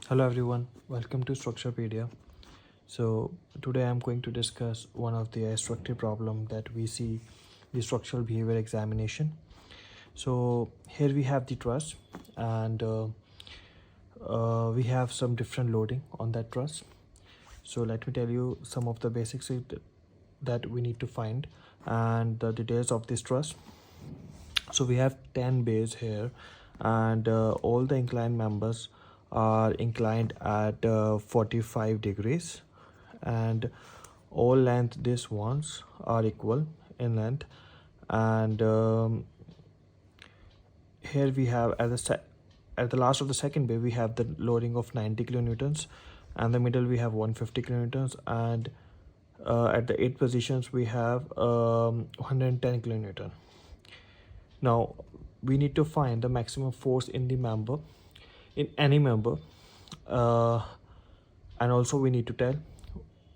Hello everyone, welcome to Pedia. So today I'm going to discuss one of the IStructE problem that we see the structural behavior examination. So here we have the truss and we have some different loading on that truss. So let me tell you some of the basics that we need to find and the details of this truss. So we have 10 bays here and all the inclined members are inclined at 45 degrees and all length these ones are equal in length and here we have at the last of the second bay we have the loading of 90 kilonewtons and the middle we have 150 kilonewtons and at the 8 positions we have 110 kilonewton. Now we need to find the maximum force in the member, in any member, and also we need to tell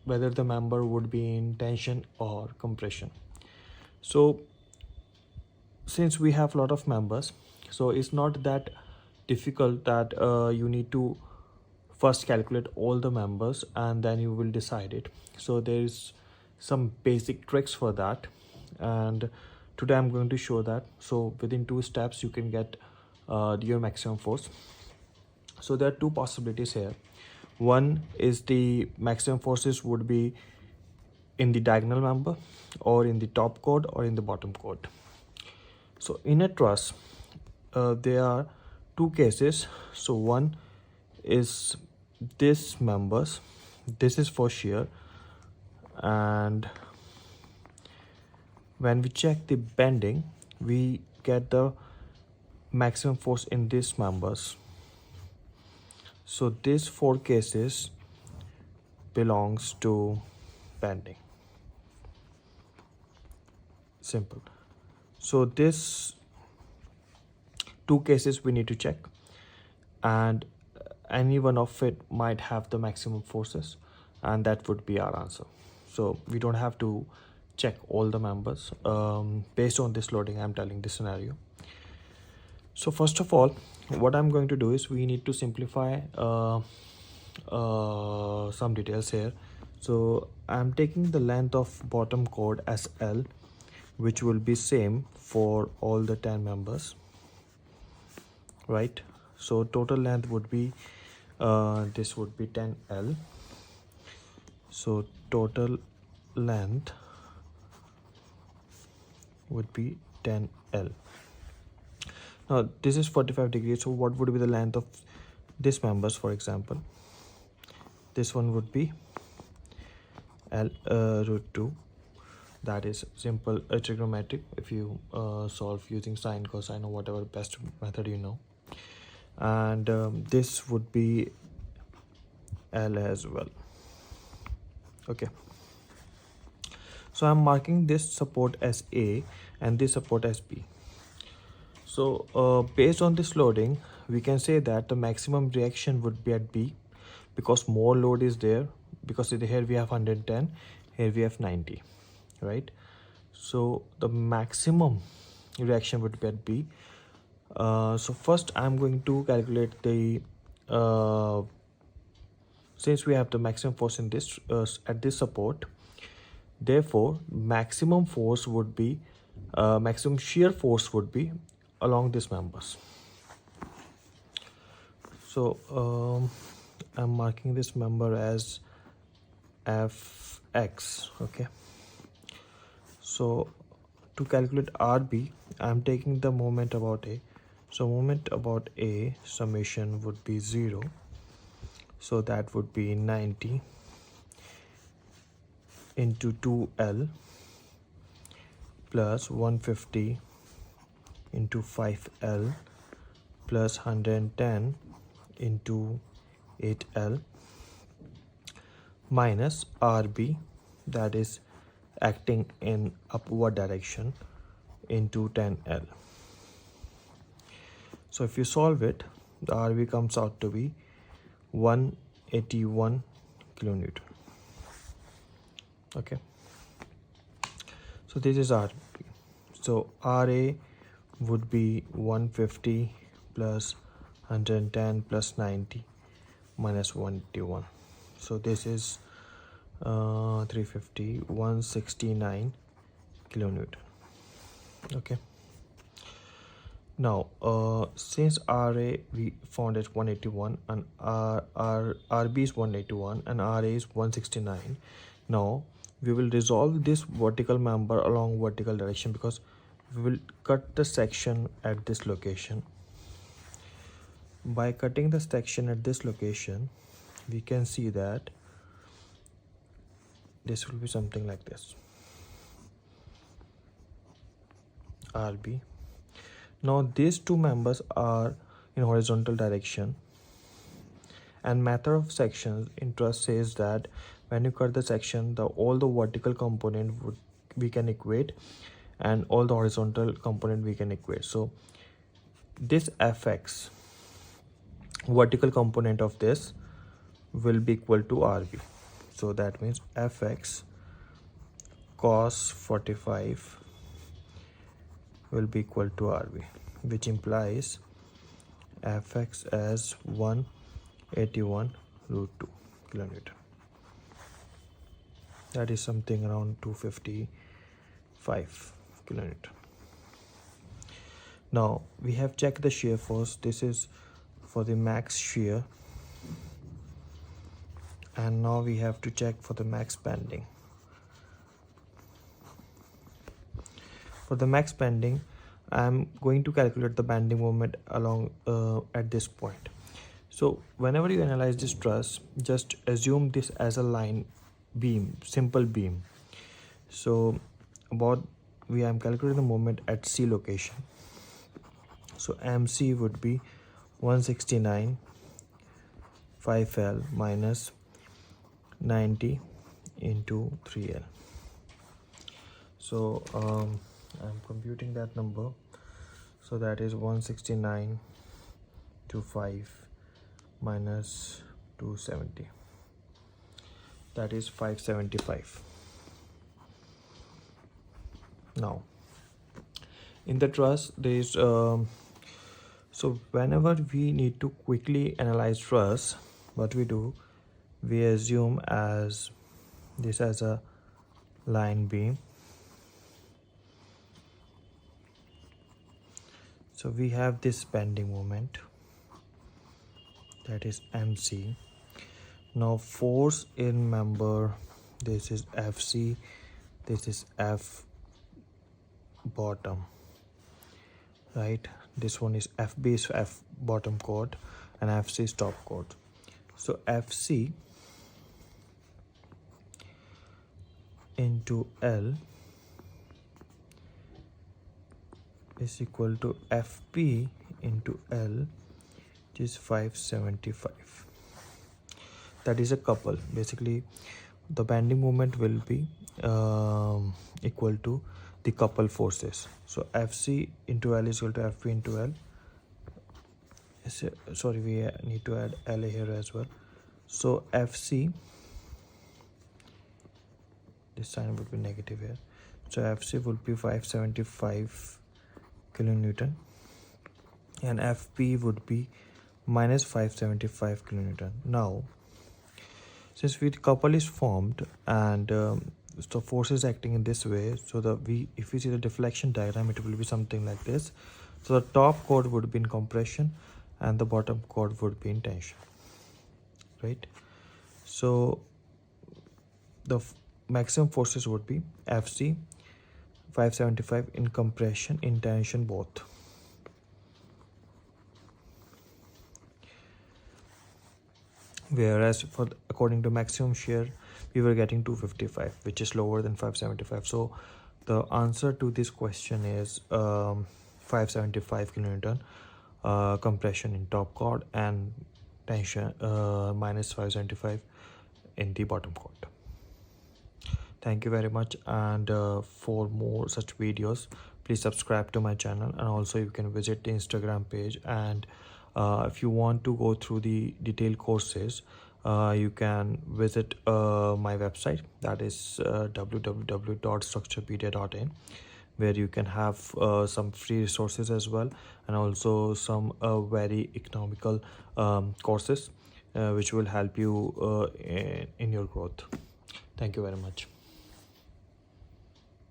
whether the member would be in tension or compression. So since we have a lot of members, so it's not that difficult that you need to first calculate all the members and then you will decide it. So there is some basic tricks for that and today I'm going to show that. So within 2 steps you can get your maximum force. So there are 2 possibilities here. One is the maximum forces would be in the diagonal member or in the top chord or in the bottom chord. So in a truss there are 2 cases. So one is this members, this is for shear, and when we check the bending we get the maximum force in these members. So these 4 cases belongs to bending. Simple. So this 2 cases we need to check and any one of it might have the maximum forces and that would be our answer. So we don't have to check all the members. Based on this loading I'm telling this scenario. So first of all what I'm going to do is we need to simplify some details here. So I'm taking the length of bottom chord as L, which will be same for all the 10 members, right? So total length would be this would be 10L. So total length would be 10L. Now this is 45 degrees, so what would be the length of this members? For example, this one would be L root 2. That is simple trigonometric if you solve using sine, cosine or whatever best method you know. And this would be L as well. Okay, so I'm marking this support as A and this support as B. So based on this loading we can say that the maximum reaction would be at B because more load is there, because here we have 110, here we have 90, right? So the maximum reaction would be at B. So first I'm going to calculate the since we have the maximum force in this at this support, therefore maximum force would be maximum shear force would be along these members. So I'm marking this member as Fx. Okay, so to calculate RB I'm taking the moment about A. So moment about A summation would be 0, so that would be 90 into 2L plus 150 into 5L plus 110 into 8L minus RB, that is acting in upward direction, into 10L. So if you solve it, the RB comes out to be 181 kilonewton. Okay, so this is RB. So RA would be 150 plus 110 plus 90 minus 181. So this is 350, 169 kilonewton. Okay. Now, since RA we found at 181 and RB is 181 and RA is 169, now we will resolve this vertical member along vertical direction because we will cut the section at this location. By cutting the section at this location, we can see that this will be something like this. RB. Now these two members are in horizontal direction, and method of sections in Truss says that when you cut the section, all the vertical component we can equate and all the horizontal component we can equate. So this fx vertical component of this will be equal to RB. So that means fx cos 45 will be equal to RB, which implies fx as 181 root 2 kilonewton. That is something around 255 kilonewton. Now we have checked the shear force. This is for the max shear, and now we have to check for the max bending. For the max bending, I am going to calculate the bending moment along at this point. So whenever you analyze this truss, just assume this as a line beam, simple beam. So we am calculating the moment at C location. So MC would be 169 5L minus 90 into 3L. So I'm computing that number. So that is 169 to 5 minus 270. That is 575. Now in the truss there is so whenever we need to quickly analyze truss, what we do, we assume as this as a line beam. So we have this bending moment, that is MC. Now force in member, this is FC, this is F bottom, right? This one is FB is F bottom chord and FC is top chord. So FC into L is equal to FP into L, which is 575. That is a couple. Basically the bending moment will be equal to the couple forces. So FC into L is equal to FP into L. Sorry, we need to add L here as well. So FC, this sign would be negative here. So FC would be 575 kilonewton and FP would be minus 575 kilonewton. Now since the couple is formed and so force is acting in this way, so if we see the deflection diagram, it will be something like this. So the top chord would be in compression and the bottom chord would be in tension, right? So the maximum forces would be FC 575 in compression, in tension both. Whereas according to maximum shear, we were getting 255, which is lower than 575. So the answer to this question is 575 kilonewton compression in top chord and tension minus 575 in the bottom chord. Thank you very much, and for more such videos, please subscribe to my channel, and also you can visit the Instagram page. And if you want to go through the detailed courses, you can visit my website, that is www.IStructEpedia.in, where you can have some free resources as well, and also some very economical courses which will help you in your growth. Thank you very much.